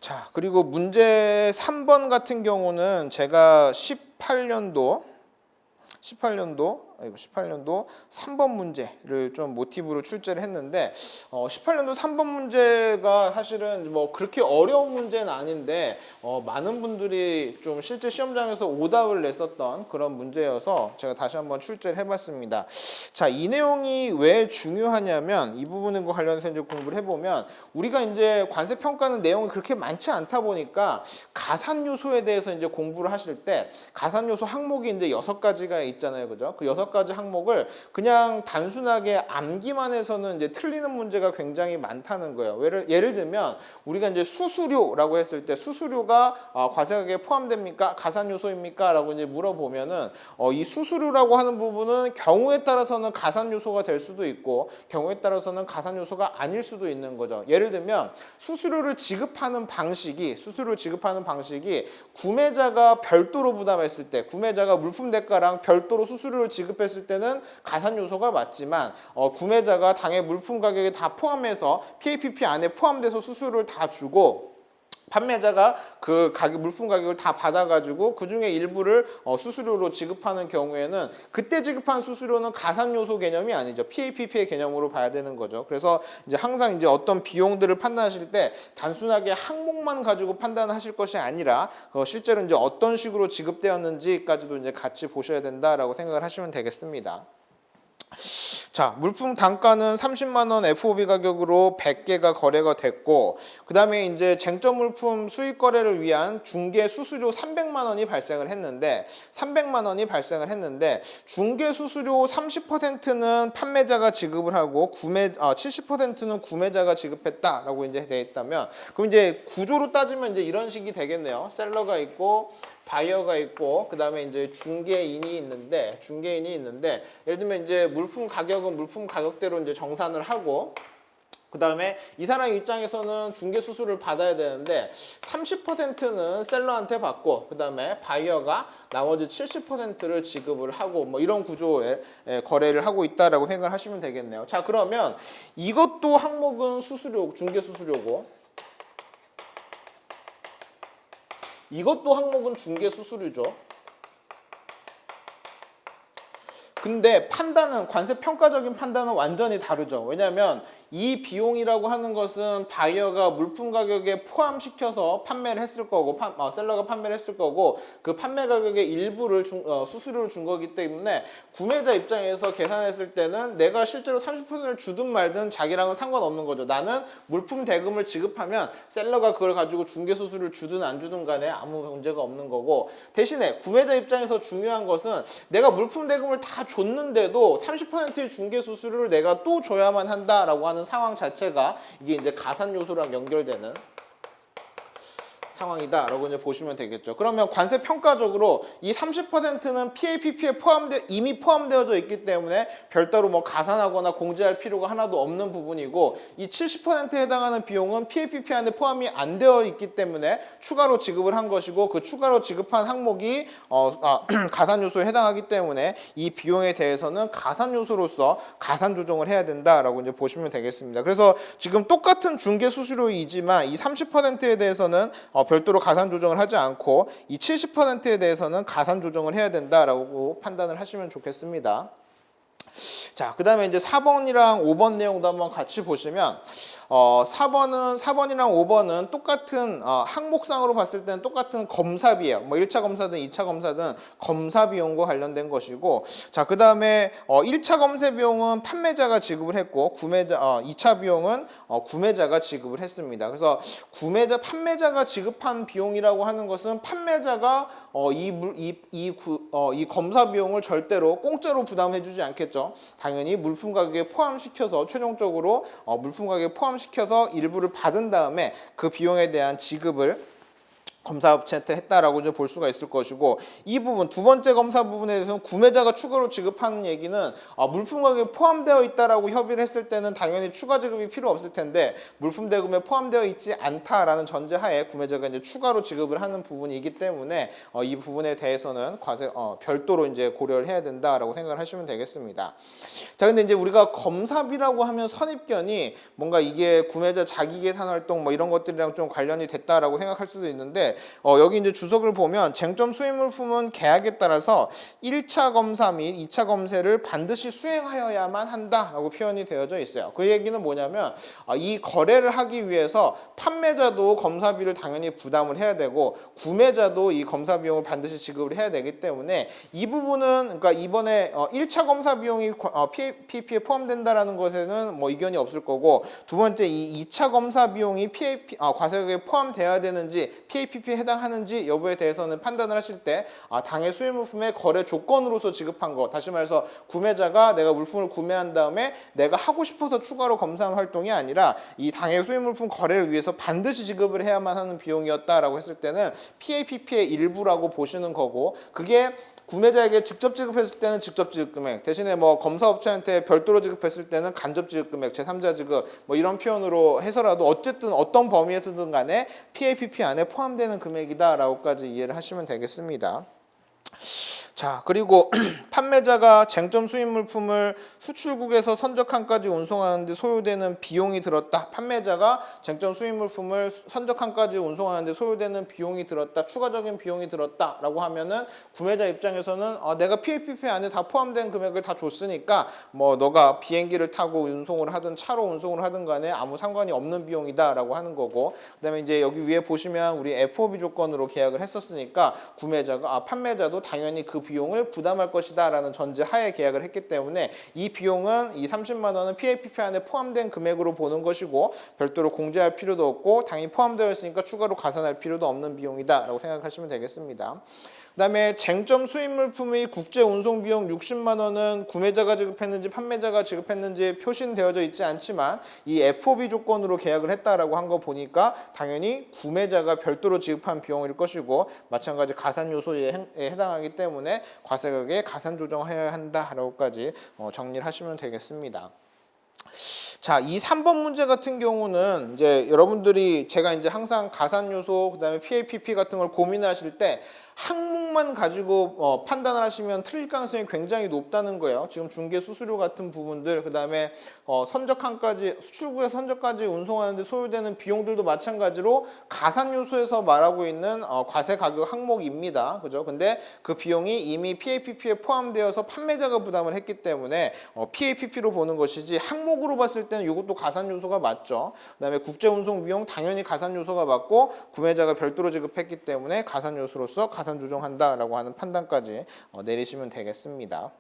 자, 그리고 문제 3번 같은 경우는 제가 18년도 3번 문제를 좀 모티브로 출제를 했는데 18년도 3번 문제가 사실은 뭐 그렇게 어려운 문제는 아닌데 많은 분들이 좀 실제 시험장에서 오답을 냈었던 그런 문제여서 제가 다시 한번 출제를 해봤습니다. 자, 이 내용이 왜 중요하냐면 이 부분과 관련해서 이제 공부를 해보면 우리가 이제 관세 평가는 내용이 그렇게 많지 않다 보니까 가산 요소에 대해서 이제 공부를 하실 때 가산 요소 항목이 이제 6가지가 있잖아요, 그죠? 그 6가지 항목을 그냥 단순하게 암기만 해서는 이제 틀리는 문제가 굉장히 많다는 거예요. 예를 들면 우리가 이제 수수료라고 했을 때 수수료가 과세액에 포함됩니까? 가산 요소입니까? 라고 이제 물어보면은 이 수수료라고 하는 부분은 경우에 따라서는 가산 요소가 될 수도 있고 경우에 따라서는 가산 요소가 아닐 수도 있는 거죠. 예를 들면 수수료를 지급하는 방식이 구매자가 별도로 부담했을 때 구매자가 물품 대가랑 별도로 수수료를 지급했을 때는 가산 요소가 맞지만 구매자가 당해 물품 가격에 다 포함해서 PAPP 안에 포함돼서 수수료를 다 주고 판매자가 그 물품 가격을 다 받아가지고 그 중에 일부를 수수료로 지급하는 경우에는 그때 지급한 수수료는 가산 요소 개념이 아니죠. PAPP의 개념으로 봐야 되는 거죠. 그래서 이제 항상 이제 어떤 비용들을 판단하실 때 단순하게 항목만 가지고 판단하실 것이 아니라 실제로 이제 어떤 식으로 지급되었는지까지도 이제 같이 보셔야 된다라고 생각을 하시면 되겠습니다. 자, 물품 단가는 30만 원 FOB 가격으로 100개가 거래가 됐고 그 다음에 이제 쟁점 물품 수익 거래를 위한 중개 수수료 300만 원이 발생을 했는데 중개 수수료 30%는 판매자가 지급을 하고 70%는 구매자가 지급했다라고 이제 돼 있다면 그럼 이제 구조로 따지면 이제 이런 식이 되겠네요. 셀러가 있고 바이어가 있고 그다음에 이제 중개인이 있는데 예를 들면 이제 물품 가격은 물품 가격대로 이제 정산을 하고 그다음에 이 사람 입장에서는 중개 수수료를 받아야 되는데 30%는 셀러한테 받고 그다음에 바이어가 나머지 70%를 지급을 하고 뭐 이런 구조의 거래를 하고 있다라고 생각을 하시면 되겠네요. 자, 그러면 이것도 항목은 중개 수수료고 이것도 항목은 중개 수수료죠. 근데 관세 평가적인 판단은 완전히 다르죠. 왜냐하면 이 비용이라고 하는 것은 바이어가 물품 가격에 포함시켜서 판매를 했을 거고 셀러가 판매를 했을 거고 그 판매 가격의 일부를 수수료를 준 거기 때문에 구매자 입장에서 계산했을 때는 내가 실제로 30%를 주든 말든 자기랑은 상관없는 거죠. 나는 물품 대금을 지급하면 셀러가 그걸 가지고 중개 수수료를 주든 안 주든 간에 아무 문제가 없는 거고 대신에 구매자 입장에서 중요한 것은 내가 물품 대금을 다 줬는데도 30%의 중개 수수료를 내가 또 줘야만 한다라고 하는 상황 자체가 이게 이제 가산 요소랑 연결되는 상황이다라고 이제 보시면 되겠죠. 그러면 관세 평가적으로 이 30%는 PAPP에 이미 포함되어져 있기 때문에 별도로 뭐 가산하거나 공제할 필요가 하나도 없는 부분이고 이 70%에 해당하는 비용은 PAPP 안에 포함이 안 되어 있기 때문에 추가로 지급을 한 것이고 그 추가로 지급한 항목이 가산 요소에 해당하기 때문에 이 비용에 대해서는 가산 요소로서 가산 조정을 해야 된다라고 이제 보시면 되겠습니다. 그래서 지금 똑같은 중개 수수료이지만 이 30%에 대해서는 별도로 가산 조정을 하지 않고 이 70%에 대해서는 가산 조정을 해야 된다라고 판단을 하시면 좋겠습니다. 자, 그 다음에 이제 4번이랑 5번 내용도 한번 같이 보시면 4번이랑 5번은 똑같은 항목상으로 봤을 때는 똑같은 검사비예요. 뭐 1차 검사든 2차 검사든 검사 비용과 관련된 것이고 자, 그 다음에 1차 검사 비용은 판매자가 지급을 했고 2차 비용은 구매자가 지급을 했습니다. 그래서 판매자가 지급한 비용이라고 하는 것은 판매자가 이 검사 비용을 절대로 공짜로 부담해 주지 않겠죠. 당연히 물품 가격에 포함시켜서 최종적으로 물품 가격에 포함시켜서 일부를 받은 다음에 그 비용에 대한 지급을 검사업체한테 했다라고 이제 볼 수가 있을 것이고, 이 부분 두 번째 검사 부분에 대해서는 구매자가 추가로 지급하는 얘기는 물품 가격에 포함되어 있다라고 협의를 했을 때는 당연히 추가 지급이 필요 없을 텐데, 물품 대금에 포함되어 있지 않다라는 전제하에 구매자가 이제 추가로 지급을 하는 부분이기 때문에 이 부분에 대해서는 과세 별도로 이제 고려를 해야 된다라고 생각을 하시면 되겠습니다. 자, 근데 이제 우리가 검사비라고 하면 선입견이 뭔가 이게 구매자 자기 계산 활동 뭐 이런 것들이랑 좀 관련이 됐다라고 생각할 수도 있는데, 여기 이제 주석을 보면 쟁점 수입 물품은 계약에 따라서 1차 검사 및 2차 검사를 반드시 수행하여야만 한다라고 표현이 되어져 있어요. 그 얘기는 뭐냐면 이 거래를 하기 위해서 판매자도 검사비를 당연히 부담을 해야 되고, 구매자도 이 검사 비용을 반드시 지급을 해야 되기 때문에 이 부분은, 그러니까 이번에 1차 검사 비용이 PAPP에 포함된다라는 것에는 뭐 이견이 없을 거고, 두 번째 이 2차 검사 비용이 과세액에 포함돼야 되는지 PAPP에 해당하는지 여부에 대해서는 판단을 하실 때 당해 수입 물품의 거래 조건으로서 지급한 거, 다시 말해서 구매자가 내가 물품을 구매한 다음에 내가 하고 싶어서 추가로 검사한 활동이 아니라 이 당해 수입 물품 거래를 위해서 반드시 지급을 해야만 하는 비용이었다라고 했을 때는 PAPP의 일부라고 보시는 거고, 그게 구매자에게 직접 지급했을 때는 직접 지급 금액, 대신에 뭐 검사업체한테 별도로 지급했을 때는 간접 지급 금액, 제3자 지급 뭐 이런 표현으로 해서라도 어쨌든 어떤 범위에서든 간에 PAPP 안에 포함되는 금액이다라고까지 이해를 하시면 되겠습니다. 자, 그리고 판매자가 쟁점 수입 물품을 수출국에서 선적항까지 운송하는데 소요되는 비용이 들었다. 판매자가 쟁점 수입 물품을 선적항까지 운송하는데 소요되는 비용이 들었다. 추가적인 비용이 들었다라고 하면은 구매자 입장에서는 내가 PAPP 안에 다 포함된 금액을 다 줬으니까 뭐 너가 비행기를 타고 운송을 하든 차로 운송을 하든 간에 아무 상관이 없는 비용이다라고 하는 거고, 그다음에 이제 여기 위에 보시면 우리 FOB 조건으로 계약을 했었으니까 구매자가 판매자도 당연히 그 비용을 부담할 것이다라는 전제하에 계약을 했기 때문에 이 비용은 이 30만 원은 PAPP 안에 포함된 금액으로 보는 것이고, 별도로 공제할 필요도 없고 당연히 포함되어 있으니까 추가로 가산할 필요도 없는 비용이다라고 생각하시면 되겠습니다. 그다음에 쟁점 수입 물품의 국제 운송 비용 60만 원은 구매자가 지급했는지 판매자가 지급했는지 표시는 되어져 있지 않지만 이 FOB 조건으로 계약을 했다라고 한 거 보니까 당연히 구매자가 별도로 지급한 비용일 것이고, 마찬가지 가산 요소에 해당하기 때문에 과세액에 가산 조정해야 한다라고까지 정리를 하시면 되겠습니다. 자, 이 3번 문제 같은 경우는 이제 여러분들이 제가 이제 항상 가산 요소 그다음에 PAPP 같은 걸 고민하실 때 항목만 가지고 판단을 하시면 틀릴 가능성이 굉장히 높다는 거예요. 지금 중개 수수료 같은 부분들, 그다음에 선적항까지 수출국에서 선적까지 운송하는데 소요되는 비용들도 마찬가지로 가산 요소에서 말하고 있는 과세 가격 항목입니다. 그죠? 근데 그 비용이 이미 PAPP에 포함되어서 판매자가 부담을 했기 때문에 PAPP로 보는 것이지, 항목으로 봤을 때는 이것도 가산 요소가 맞죠. 그다음에 국제 운송 비용 당연히 가산 요소가 맞고, 구매자가 별도로 지급했기 때문에 가산 요소로서 가산 조정한다라고 하는 판단까지 내리시면 되겠습니다.